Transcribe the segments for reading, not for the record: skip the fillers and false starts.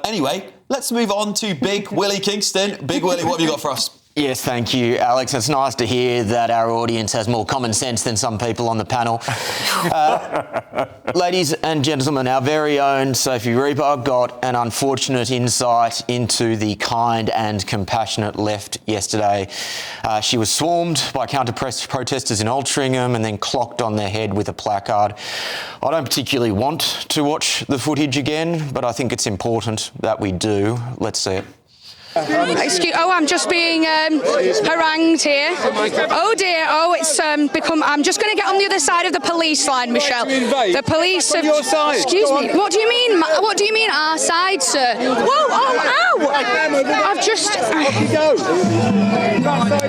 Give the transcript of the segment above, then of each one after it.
Anyway, let's move on to Big Willie Kingston. Big Willie, what have you got for us? Yes, thank you, Alex. It's nice to hear that our audience has more common sense than some people on the panel. Ladies and gentlemen, our very own Sophie Reaper got an unfortunate insight into the kind and compassionate left yesterday. She was swarmed by counter-protesters in Altrincham and then clocked on their head with a placard. I don't particularly want to watch the footage again, but I think it's important that we do. Let's see it. I'm just being harangued here. Oh dear, it's become... I'm just going to get on the other side of the police line, Michelle. The police have... your side. Excuse me, what do you mean? What do you mean our side, sir? Whoa, ow! I've just...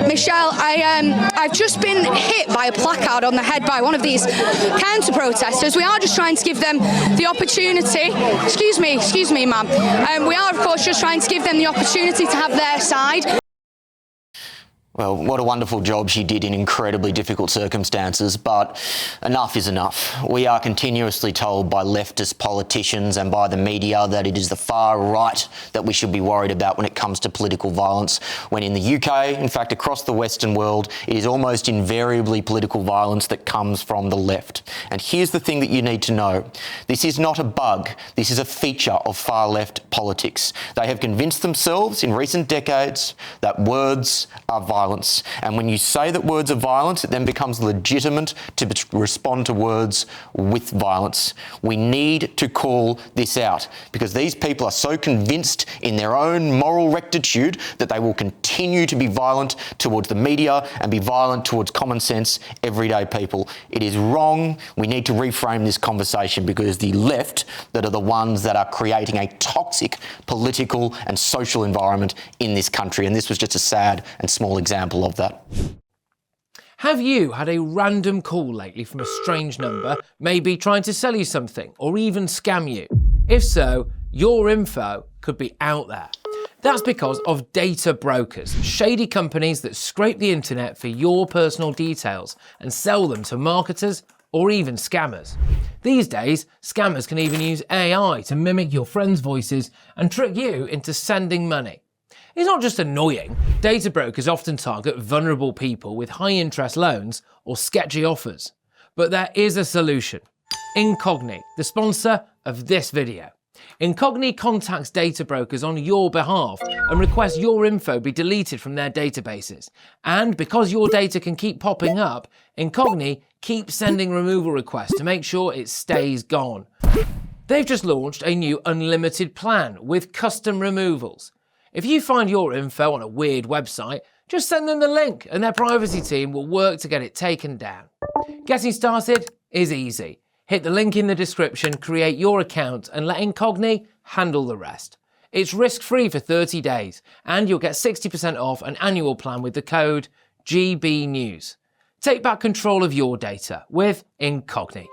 Michelle, I've just been hit by a placard on the head by one of these counter-protesters. We are just trying to give them the opportunity... Excuse me, ma'am. We are, of course, just trying to give them the opportunity to have their side. Well, what a wonderful job she did in incredibly difficult circumstances, but enough is enough. We are continuously told by leftist politicians and by the media that it is the far right that we should be worried about when it comes to political violence, when in the UK, in fact across the Western world, it is almost invariably political violence that comes from the left. And here's the thing that you need to know. This is not a bug. This is a feature of far left politics. They have convinced themselves in recent decades that words are violence. And when you say that words are violence, it then becomes legitimate to respond to words with violence. We need to call this out because these people are so convinced in their own moral rectitude that they will continue to be violent towards the media and be violent towards common sense, everyday people. It is wrong. We need to reframe this conversation because the left that are the ones that are creating a toxic political and social environment in this country. And this was just a sad and small example of that. Have you had a random call lately from a strange number, maybe trying to sell you something or even scam you? If so, your info could be out there. That's because of data brokers, shady companies that scrape the internet for your personal details and sell them to marketers or even scammers. These days, scammers can even use AI to mimic your friends' voices and trick you into sending money. It's not just annoying. Data brokers often target vulnerable people with high-interest loans or sketchy offers. But there is a solution. Incogni, the sponsor of this video. Incogni contacts data brokers on your behalf and requests your info be deleted from their databases. And because your data can keep popping up, Incogni keeps sending removal requests to make sure it stays gone. They've just launched a new unlimited plan with custom removals. If you find your info on a weird website, just send them the link and their privacy team will work to get it taken down. Getting started is easy. Hit the link in the description, create your account and let Incogni handle the rest. It's risk-free for 30 days and you'll get 60% off an annual plan with the code GBNews. Take back control of your data with Incogni.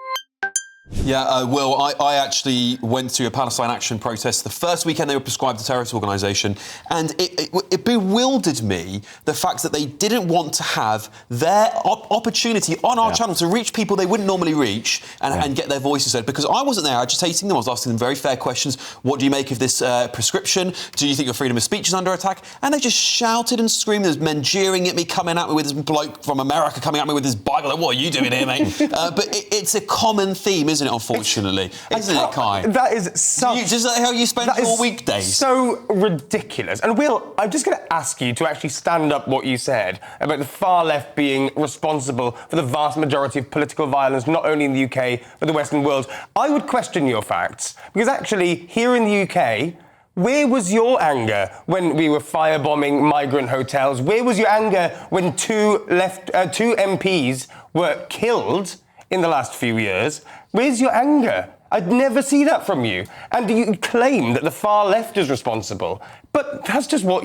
Yeah, Will, I actually went to a Palestine Action protest the first weekend they were prescribed a terrorist organisation, and it bewildered me the fact that they didn't want to have their opportunity on our channel to reach people they wouldn't normally reach and get their voices heard. Because I wasn't there agitating them, I was asking them very fair questions. What do you make of this prescription? Do you think your freedom of speech is under attack? And they just shouted and screamed. There's men jeering at me, coming at me with this bloke from America coming at me with his Bible. Like, what are you doing here, mate? But it's a common theme, isn't it, unfortunately? Isn't it, Kai? That is such... Is that how you spend your weekdays? So ridiculous. And Will, I'm just going to ask you to actually stand up what you said about the far left being responsible for the vast majority of political violence, not only in the UK, but the Western world. I would question your facts, because actually, here in the UK, where was your anger when we were firebombing migrant hotels? Where was your anger when two MPs were killed in the last few years? Where's your anger? I'd never see that from you. And you claim that the far left is responsible. But that's just what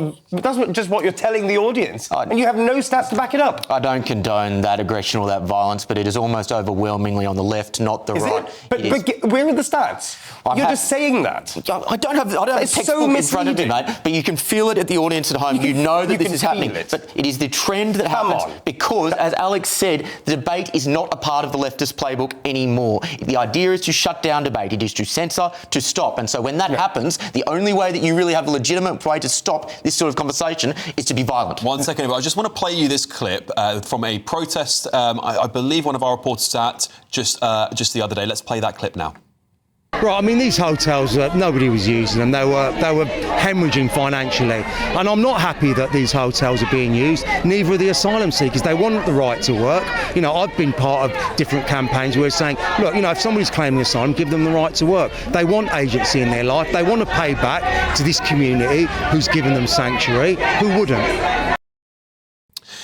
you're telling the audience. And you have no stats to back it up. I don't condone that aggression or that violence, but it is almost overwhelmingly on the left, not the right. But where are the stats? You're just saying that. I don't have a textbook in front of me, mate, but you can feel it at the audience at home. You know that this is happening. But it is the trend that happens because, as Alex said, the debate is not a part of the leftist playbook anymore. The idea is to shut down down debate. It is to censor, to stop. And so when that happens, the only way that you really have a legitimate way to stop this sort of conversation is to be violent. 1 second, I just want to play you this clip from a protest. I believe one of our reporters at just the other day. Let's play that clip now. Right, I mean, these hotels, nobody was using them. They were hemorrhaging financially. And I'm not happy that these hotels are being used. Neither are the asylum seekers. They want the right to work. You know, I've been part of different campaigns where we're saying, look, you know, if somebody's claiming asylum, give them the right to work. They want agency in their life. They want to pay back to this community who's given them sanctuary. Who wouldn't?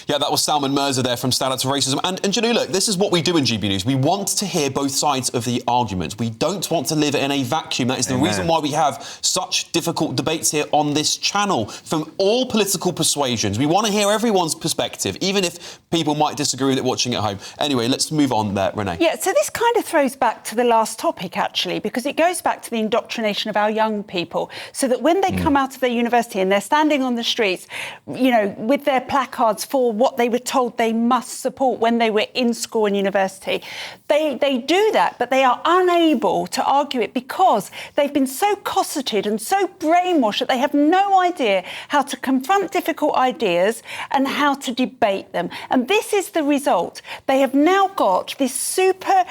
Yeah, that was Salman Mirza there from Stand Up to Racism. And you know, look, this is what we do in GB News. We want to hear both sides of the argument. We don't want to live in a vacuum. That is the reason why we have such difficult debates here on this channel from all political persuasions. We want to hear everyone's perspective, even if people might disagree with it watching at home. Anyway, let's move on there, Renee. Yeah, so this kind of throws back to the last topic, actually, because it goes back to the indoctrination of our young people, so that when they come out of their university and they're standing on the streets, you know, with their placards for what they were told they must support when they were in school and university. They do that, but they are unable to argue it because they've been so cosseted and so brainwashed that they have no idea how to confront difficult ideas and how to debate them. And this is the result. They have now got this super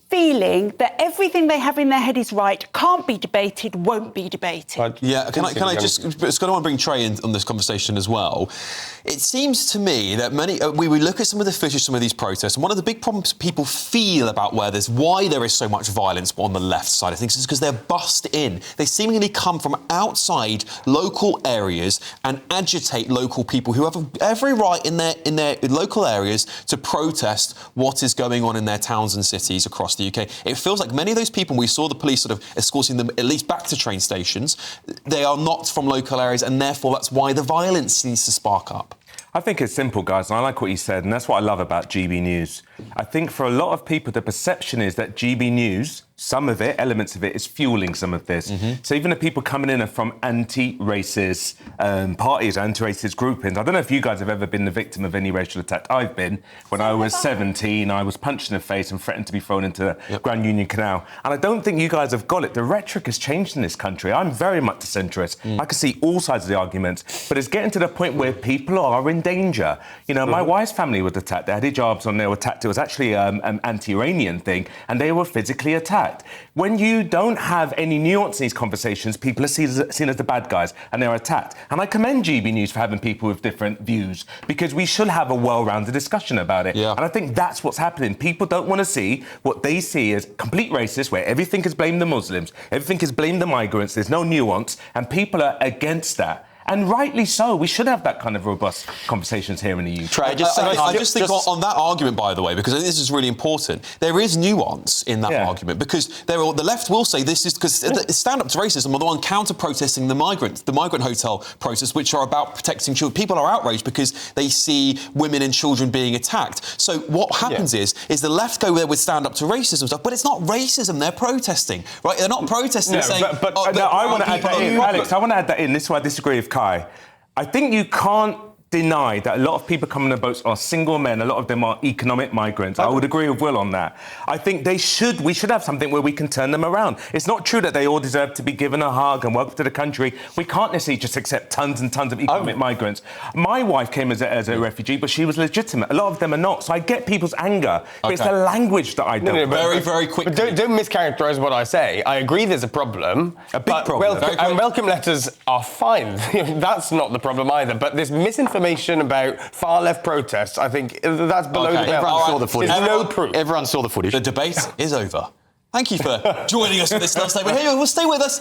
feeling that everything they have in their head is right, can't be debated, won't be debated. Yeah, can I just want to bring Trey in on this conversation as well. It seems to me that we look at some of the footage, some of these protests, and one of the big problems people feel about why there is so much violence on the left side of things is because they're bussed in. They seemingly come from outside local areas and agitate local people who have every right in their local areas to protest what is going on in their towns and cities across the UK. It feels like many of those people, we saw the police sort of escorting them at least back to train stations, they are not from local areas, and therefore that's why the violence needs to spark up. I think it's simple, guys, and I like what you said, and that's what I love about GB News. I think for a lot of people, the perception is that GB News, some of it, elements of it, is fueling some of this. So even the people coming in are from anti-racist parties, anti-racist groupings. I don't know if you guys have ever been the victim of any racial attack. I've been. When I was 17, I was punched in the face and threatened to be thrown into the Grand Union Canal. And I don't think you guys have got it. The rhetoric has changed in this country. I'm very much a centrist. I can see all sides of the arguments, but it's getting to the point where people are in danger. You know, my wife's family was attacked. They had hijabs on, they were attacked. It was actually an anti-Iranian thing, and they were physically attacked. When you don't have any nuance in these conversations, people are seen as the bad guys, and they're attacked. And I commend GB News for having people with different views, because we should have a well-rounded discussion about it. And I think that's what's happening. People don't want to see what they see as complete racist, where everything is blamed the Muslims, everything is blamed the migrants, there's no nuance, and people are against that. And rightly so. We should have that kind of robust conversations here in the UK. I just think on that argument, by the way, because I think this is really important, there is nuance in that argument, because the left will say this is because Stand Up to Racism are the one counter-protesting the migrant hotel protests, which are about protecting children. People are outraged because they see women and children being attacked. So what happens is the left go there with Stand Up to Racism stuff, but it's not racism they're protesting, right? They're not protesting saying... I want to add that in, Alex, I want to add that in. This is why I disagree with Kai. I think you can't deny that a lot of people coming on the boats are single men. A lot of them are economic migrants. I would agree with Will on that. I think we should have something where we can turn them around. It's not true that they all deserve to be given a hug and welcome to the country. We can't necessarily just accept tons and tons of economic migrants. My wife came as a refugee, but she was legitimate. A lot of them are not. So I get people's anger, but it's the language that I don't. Very quickly. But don't mischaracterise what I say. I agree there's a problem. A big problem. And welcome letters are fine. That's not the problem either. But this misinformation about far-left protests, I think that's below the belt. Everyone saw the footage. There's no proof. Everyone saw the footage. The debate is over. Thank you for joining us for this last segment. Hey, well, stay with us.